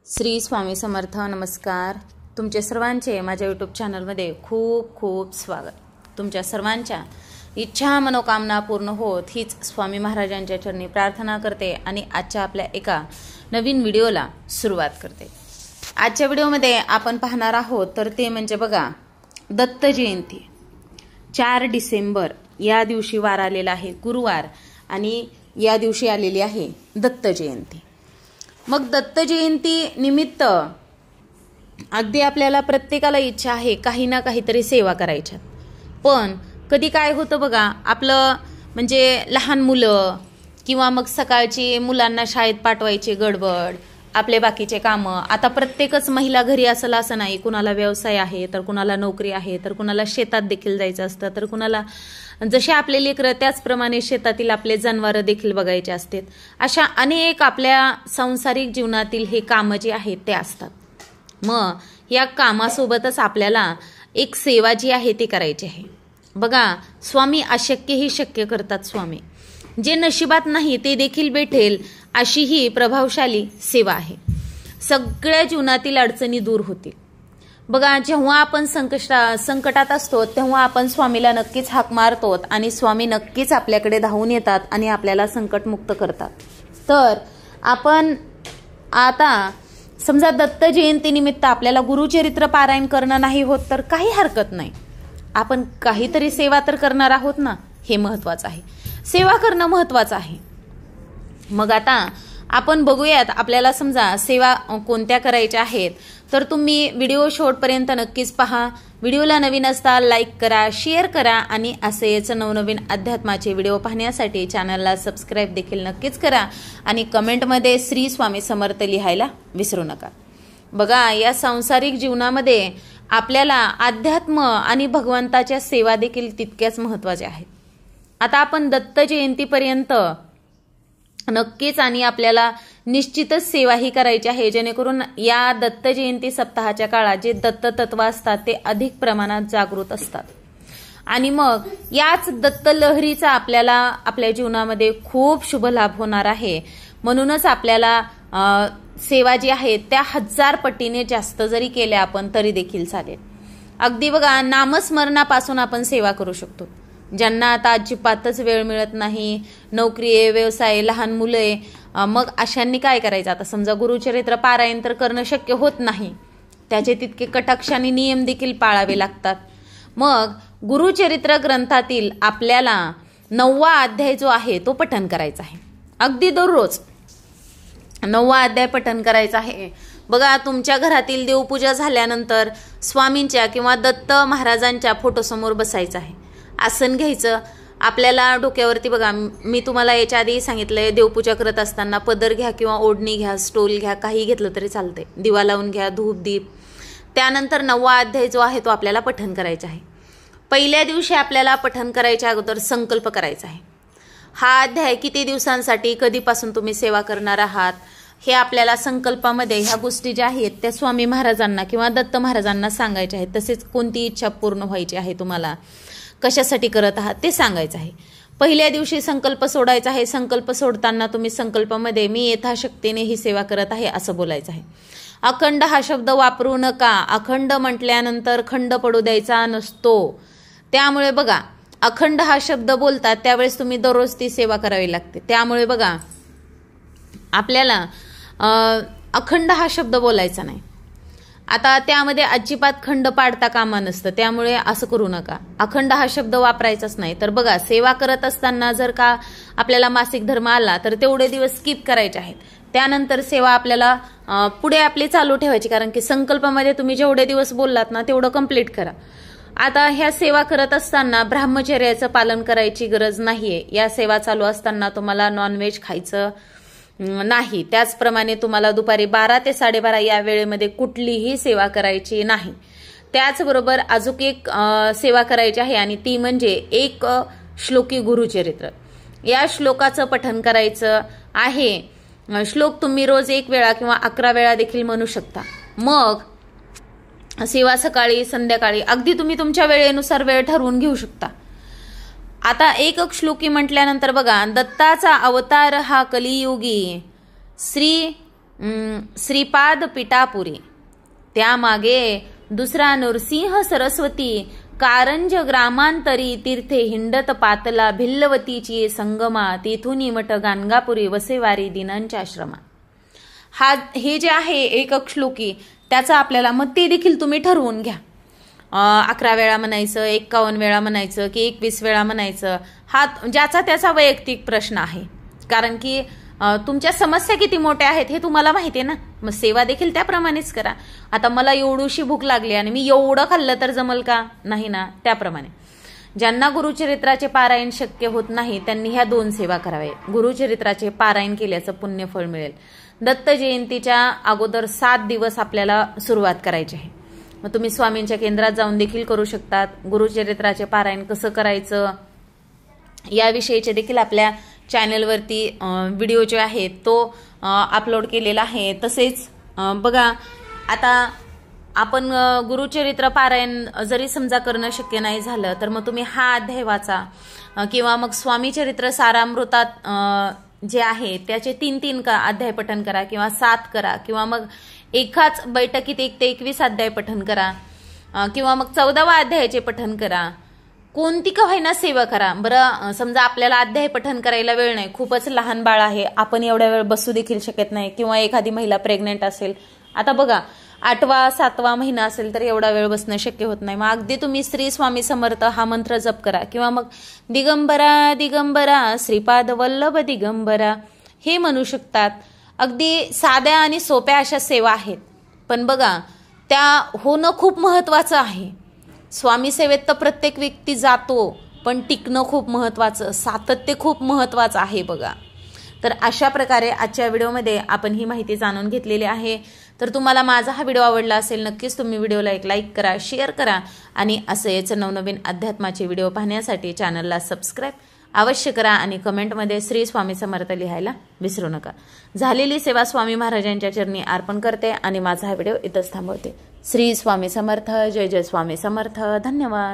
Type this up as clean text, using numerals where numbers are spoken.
श्री स्वामी समर्थ. नमस्कार. तुमचे सर्वांचे माझ्या यूट्यूब चॅनलमध्ये खूप खूप स्वागत. तुमच्या सर्वांच्या इच्छा मनोकामना पूर्ण होत हीच स्वामी महाराजांच्या चरणी प्रार्थना करते आणि आजच्या आपल्या एका नवीन व्हिडिओला सुरुवात करते. आजच्या व्हिडिओमध्ये आपण पाहणार आहोत तर ते म्हणजे बघा, दत्त जयंती 4 डिसेंबर या दिवशी वार आलेला आहे, गुरुवार, आणि या दिवशी आलेली आहे दत्त जयंती. मग दत्त जयंती निमित्त अगदी आपल्याला प्रत्येकाला इच्छा आहे काही ना काहीतरी सेवा करायच्या. पण कधी काय होतं बघा, आपलं म्हणजे लहान मुलं किंवा मग सकाळची मुलांना शाळेत पाठवायची गडबड, आपले बाकीचे कामं. आता प्रत्येकच महिला घरी असेल असं नाही, कुणाला व्यवसाय आहे तर कुणाला नोकरी आहे, तर कुणाला शेतात देखील जायचं असतं, तर कुणाला जसे आपले लेकरं त्याचप्रमाणे शेतातील आपले जनावरं देखील बघायचे असतात. अशा अनेक आपल्या सांसारिक जीवनातील हे कामं जे आहेत ते असतात. मग या कामासोबतच आपल्याला एक सेवा जी आहे ती करायची आहे. बघा, स्वामी अशक्यही शक्य करतात. स्वामी जे नशिबात नाही ते देखील भेटेल अशी ही प्रभावशाली सेवा आहे. सगळ्या जीवनातील अडचणी दूर होतील. बघा, जेव्हा आपण संकटात असतो तेव्हा आपण स्वामीला नक्कीच हाक मारतो आणि स्वामी नक्कीच आपल्याकडे धावून येतात आणि आपल्याला संकटमुक्त करतात. तर आपण आता समजा दत्त जयंतीनिमित्त आपल्याला गुरुचरित्र पारायण करणं नाही होत तर काही हरकत नाही. आपण काहीतरी सेवा तर करणार आहोत ना, हे महत्वाचं आहे. सेवा करणं महत्वाचं आहे. मग आता आपण बघूयात आपल्याला समजा सेवा कोणत्या करायच्या आहेत. तर तुम्ही व्हिडिओ शेवटपर्यंत नक्कीच पहा. व्हिडिओला नवीन असता लाईक करा, शेअर करा आणि असेच नवनवीन अध्यात्माचे व्हिडिओ पाहण्यासाठी चॅनलला सबस्क्राईब देखील नक्कीच करा आणि कमेंटमध्ये श्री स्वामी समर्थ लिहायला विसरू नका. बघा, या सांसारिक जीवनामध्ये आपल्याला अध्यात्म आणि भगवंताच्या सेवा देखील तितक्याच महत्त्वाच्या आहेत. आता आपण दत्त जयंतीपर्यंत नक्कीच आणि आपल्याला निश्चितच सेवा ही करायची आहे, जेणेकरून या दत्त जयंती सप्ताहाच्या काळात जे दत्त तत्व असतात ते अधिक प्रमाणात जागृत असतात. आणि मग याच दत्त लहरीचा आपल्याला आपल्या जीवनामध्ये खूप शुभ लाभ होणार आहे. म्हणूनच आपल्याला सेवा जी आहे त्या 1000 पटीने जास्त जरी केल्या आपण तरी देखील चालेल. अगदी बघा, नामस्मरणापासून आपण सेवा करू शकतो. ज्यांना आता अजिबातच वेळ मिळत नाही, नोकरी आहे, व्यवसाय आहे, लहान मुलं आहे, मग अशांनी काय करायचं. आता समजा गुरुचरित्र पारायण तर करणं शक्य होत नाही, त्याचे तितके कटाक्ष आणि नियम देखील पाळावे लागतात. मग गुरुचरित्र ग्रंथातील आपल्याला 9वा अध्याय जो आहे तो पठण करायचा आहे. अगदी दररोज 9वा अध्याय पठण करायचा आहे. बघा, तुमच्या घरातील देवपूजा झाल्यानंतर स्वामींच्या किंवा दत्त महाराजांच्या फोटोसमोर बसायचं आहे. आसन घ्यायचं. आपल्याला डोक्यावरती बघा, मी तुम्हाला याच्या आधी सांगितलंय, देवपूजा करत असताना पदर घ्या किंवा ओढणी घ्या, स्टोल घ्या, काही घेतलं तरी चालतंय. दिवा लावून घ्या, धूप दीप. त्यानंतर 9वा अध्याय जो आहे तो आपल्याला पठण करायचा आहे. पहिल्या दिवशी आपल्याला पठण करायच्या अगोदर संकल्प करायचा आहे. हा अध्याय किती दिवसांसाठी, कधीपासून तुम्ही सेवा करणार आहात हे आपल्याला संकल्पामध्ये ह्या गोष्टी ज्या आहेत त्या स्वामी महाराजांना किंवा दत्त महाराजांना सांगायच्या आहेत. तसेच कोणती इच्छा पूर्ण व्हायची आहे, तुम्हाला कशासाठी करत आहात ते सांगायचं आहे. पहिल्या दिवशी संकल्प सोडायचा आहे. संकल्प सोडताना तुम्ही संकल्पामध्ये मी यथाशक्तीने ही सेवा करत आहे असं बोलायचं आहे. अखंड हा शब्द वापरू नका. अखंड म्हटल्यानंतर खंड पडू द्यायचा नसतो. त्यामुळे बघा, अखंड हा शब्द बोलतात त्यावेळेस तुम्ही दररोज ती सेवा करावी लागते. त्यामुळे बघा, आपल्याला अखंड हा शब्द बोलायचा नाही. आता त्यामध्ये अजिबात खंड पाडता कामा नसतं, त्यामुळे असं करू नका. अखंड हा शब्द वापरायचाच नाही. तर बघा, सेवा करत असताना जर का आपल्याला मासिक धर्म आला तर तेवढे दिवस स्किप करायचे आहेत. त्यानंतर सेवा आपल्याला पुढे आपली चालू ठेवायची, कारण की संकल्पामध्ये तुम्ही जेवढे दिवस बोललात ना तेवढं कंप्लीट करा. आता ह्या सेवा करत असताना ब्रह्मचर्याचं पालन करायची गरज नाहीये. या सेवा चालू असताना तुम्हाला नॉनव्हेज खायचं नाही. त्याचप्रमाणे तुम्हाला दुपारी 12 ते 12:30 या वेळेमध्ये कुठलीही सेवा करायची नाही. त्याचबरोबर अजून एक सेवा करायची आहे आणि ती म्हणजे एक श्लोकी गुरुचरित्र. या श्लोकाचं पठण करायचं आहे. श्लोक तुम्ही रोज 1 वेळा किंवा 11 वेळा देखील म्हणू शकता. मग सेवा सकाळी संध्याकाळी अगदी तुम्ही तुमच्या वेळेनुसार वेळ ठरवून घेऊ शकता. आता एक श्लोकी म्हटल्यानंतर बघा, दत्ताचा अवतार हा कलियुगी श्री श्रीपाद पिठापुरी, त्यामागे दुसरा नृसिंह सरस्वती, कारंज ग्रामांतरी तीर्थे हिंडत पातला, भिल्लवतीची संगमा, तेथुनी मठ गाणगापुरी, वसेवारी दिनांच्या आश्रमा. हे जे आहे एक श्लोकी, त्याचं आपल्याला मग ते देखील तुम्ही ठरवून घ्या. 11 वेळा म्हणायचं, 51 वेळा म्हणायचं की 21 वेळा म्हणायचं, हा ज्याचा त्याचा वैयक्तिक प्रश्न आहे. कारण की तुमच्या समस्या किती मोठ्या आहेत हे तुम्हाला माहिती आहे ना. मग सेवा देखील त्याप्रमाणेच करा. आता मला एवढीशी भूक लागली आणि मी एवढं खाल्लं तर जमल का? नाही ना. त्याप्रमाणे ज्यांना गुरुचरित्राचे पारायण शक्य होत नाही त्यांनी ह्या 2 सेवा कराव्या. गुरुचरित्राचे पारायण केल्याचं पुण्यफळ मिळेल. दत्त जयंतीच्या अगोदर 7 दिवस आपल्याला सुरुवात करायची आहे. मग तुम्ही स्वामींच्या केंद्रात जाऊन देखील करू शकतात. गुरुचरित्राचे पारायण कसं करायचं याविषयीचे देखील आपल्या चॅनलवरती व्हिडिओ जो आहे तो अपलोड केलेला आहे. तसेच बघा, आता आपण गुरुचरित्र पारायण जरी समजा करणं शक्य नाही झालं तर मग तुम्ही हा अध्याय वाचा किंवा मग स्वामी चरित्र सारामृतात जे आहे त्याचे 3-3 अध्याय पठन करा किंवा 7 करा किंवा मग एकाच बैठकीत 1 ते 21 अध्याय पठन करा किंवा मग 14वा अध्यायाचे पठन करा. कोणती का होईना सेवा करा. बरं, समजा आपल्याला अध्याय पठन करायला वेळ नाही, खूपच लहान बाळ आहे, आपण एवढ्या वेळ बसू देखील शकत नाही किंवा एखादी महिला प्रेग्नेंट असेल. आता बघा, 8वा 7वा महिना असेल तर एवढा वेळ बसणं शक्य होत नाही. मग अगदी तुम्ही श्री स्वामी समर्थ हा मंत्र जप करा किंवा मग दिगंबरा दिगंबरा श्रीपाद वल्लभ दिगंबरा हे म्हणू शकतात. अगदी साध्या आणि सोप्या अशा सेवा आहेत, पण बघा त्या होणं खूप महत्वाचं आहे. स्वामी सेवेत तर प्रत्येक व्यक्ती जातो, पण टिकणं खूप महत्वाचं, सातत्य खूप महत्वाचं आहे बघा. तर अशा प्रकारे आजच्या व्हिडिओमध्ये आपण ही माहिती जाणून घेतलेली आहे. तर तुम्हाला माझा हा व्हिडिओ आवडला असेल, नक्कीच तुम्ही व्हिडिओला एक लाईक करा, शेअर करा आणि असेच नवनवीन अध्यात्माचे व्हिडिओ पाहण्यासाठी चॅनलला सबस्क्राईब अवश्य करा आणि कमेंटमध्ये श्री स्वामी समर्थ लिहायला विसरू नका. झालेली सेवा स्वामी महाराजांच्या चरणी अर्पण करते आणि माझा हा व्हिडिओ इथंच थांबवते. श्री स्वामी समर्थ. जय जय स्वामी समर्थ. धन्यवाद.